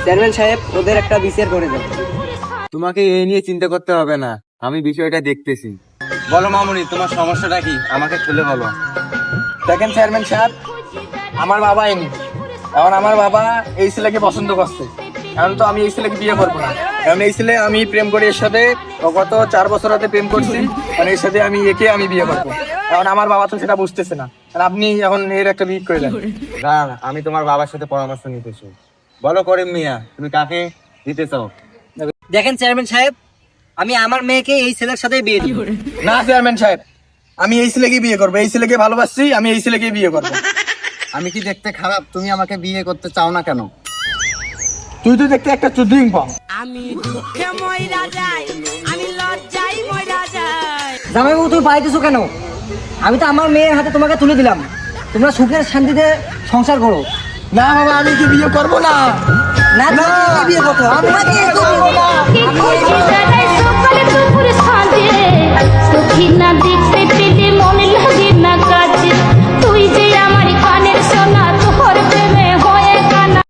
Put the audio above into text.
Chairman সাহেব ওদের একটা বিচার করে দেন। তোমাকে এই নিয়ে চিন্তা করতে হবে না, আমি বিষয়টা দেখতেছি। বলো মামুনি, তোমার সমস্যাটা কি আমাকে খুলে বলো। দেখেন চেয়ারম্যান সাহেব, আমার বাবা এনি, এখন আমার বাবা এই ছেলেকে পছন্দ করছে। এখন তো আমি এই ছেলেকে বিয়ে করবো না, কারণ এই ছেলে আমি প্রেম করি এর সাথে, গত 4 বছর হাতে প্রেম করছি, মানে এর সাথে আমি বিয়ে করবো। এখন আমার বাবা তো সেটা বুঝতেছে না, আর আপনি এখন এর একটা বিয়ে করে দেন। না, আমি তোমার বাবার সাথে পরামর্শ নিতেছি। বলো করিম মিয়া, তুমি কাকে দিতে চাও? দেখেন চেয়ারম্যান সাহেব, আমি আমার মেয়েকে এই ছেলের সাথে বিয়ে দিব। না চেয়ারম্যান সাহেব, আমি এই ছেলেকে বিয়ে করবো, এই ছেলেকে ভালোবাসছি, আমি এই ছেলেকে বিয়ে করবো। আমি কি দেখতে খারাপ? তুমি আমাকে বিয়ে করতে চাও না কেন? তুই তো দেখতে একটা চুদিং পাও। আমি দুঃখে মইরা যাই, আমি লজ্জায় মইরা যাই। জামাইবাবু তুমি পাইতেছো কেন? আমি তো আমার মেয়ের হাতে তোমাকে তুলে দিলাম, তোমরা সুখের শান্তিতে সংসার করো। না বাবা, আমি কি বিয়ে করবো না। না, তুমি বিয়ে করতে হবে। কি করছিস রে?